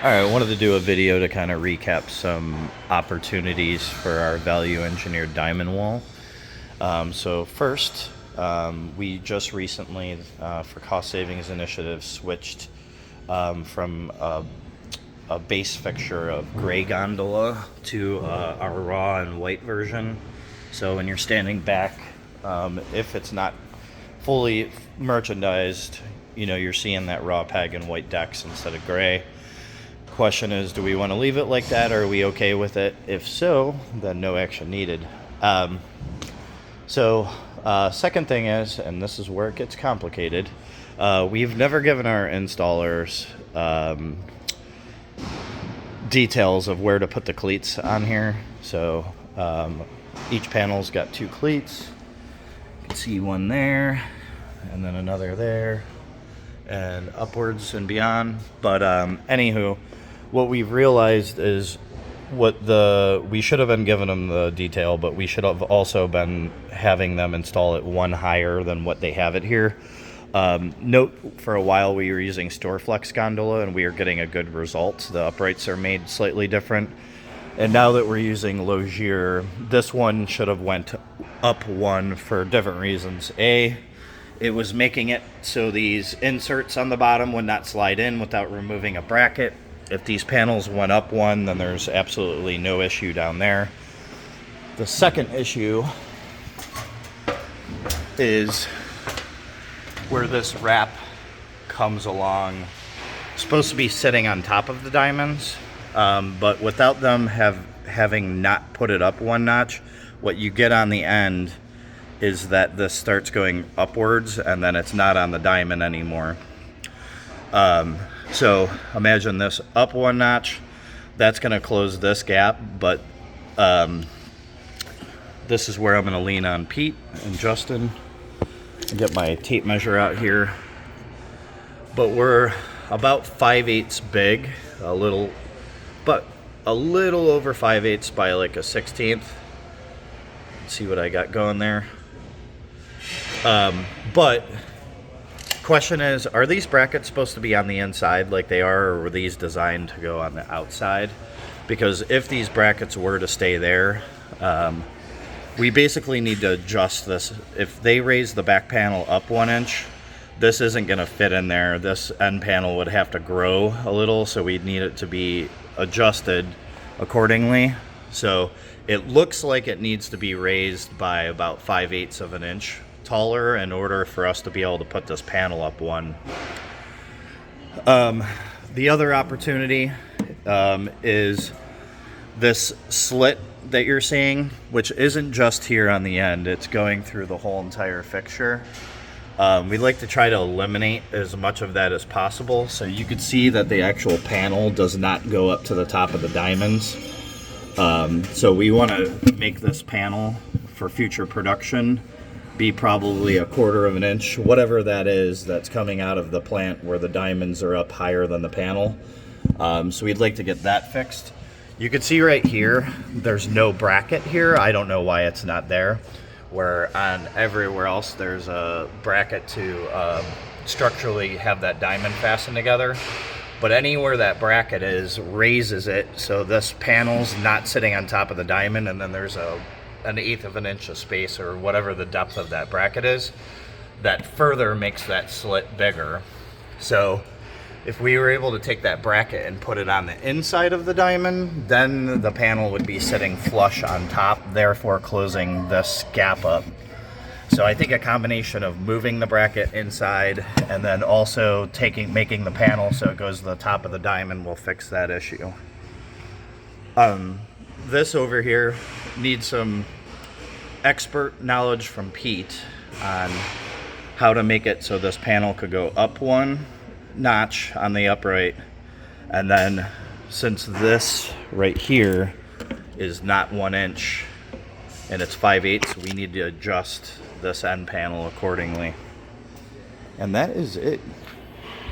Alright, I wanted to do a video to kind of recap some opportunities for our value engineered diamond wall. So first, we just recently, for cost savings initiative, switched from a base fixture of gray gondola to our raw and white version. So when you're standing back, if it's not fully merchandised, you know, you're seeing that raw peg and white decks instead of gray. Question is, do we want to leave it like that, or are we okay with it? If so, then no action needed. Second thing is, and this is where it gets complicated, we've never given our installers details of where to put the cleats on here. So each panel's got two cleats. You can see one there, and then another there, and upwards and beyond. But anywho, what we've realized is we should have been giving them the detail, but we should have also been having them install it one higher than what they have it here. Note, for a while we were using Storeflex gondola and we are getting a good result. The uprights are made slightly different. And now that we're using Logier, this one should have went up one for different reasons. A, it was making it so these inserts on the bottom would not slide in without removing a bracket. If these panels went up one, then there's absolutely no issue down there. The second issue is where this wrap comes along. It's supposed to be sitting on top of the diamonds, but without them having not put it up one notch, what you get on the end is that this starts going upwards and then it's not on the diamond anymore. So imagine this up one notch, that's going to close this gap, but this is where I'm going to lean on Pete and Justin and get my tape measure out here. But we're about 5/8 big, a little over 5/8 by like a 16th. Let's see what I got going there. But question is, are these brackets supposed to be on the inside like they are, or were these designed to go on the outside? Because if these brackets were to stay there, we basically need to adjust this. If they raise the back panel up 1 inch, this isn't going to fit in there. This end panel would have to grow a little, so we'd need it to be adjusted accordingly. So it looks like it needs to be raised by about 5/8 of an inch taller in order for us to be able to put this panel up one. The other opportunity is this slit that you're seeing, which isn't just here on the end, it's going through the whole entire fixture. We'd like to try to eliminate as much of that as possible. So you could see that the actual panel does not go up to the top of the diamonds. So we want to make this panel for future production be probably 1/4 of an inch, whatever that is, that's coming out of the plant where the diamonds are up higher than the panel. So we'd like to get that fixed. You can see right here, there's no bracket here. I don't know why it's not there, where on everywhere else there's a bracket to structurally have that diamond fastened together. But anywhere that bracket is raises it, so this panel's not sitting on top of the diamond, and then there's an 1/8 of an inch of space, or whatever the depth of that bracket is, that further makes that slit bigger. So if we were able to take that bracket and put it on the inside of the diamond, then the panel would be sitting flush on top, therefore closing this gap up. So I think a combination of moving the bracket inside and then also making the panel so it goes to the top of the diamond will fix that issue. This over here needs some expert knowledge from Pete on how to make it so this panel could go up one notch on the upright, and then since this right here is not 1 inch and it's 5/8, we need to adjust this end panel accordingly. And that is it.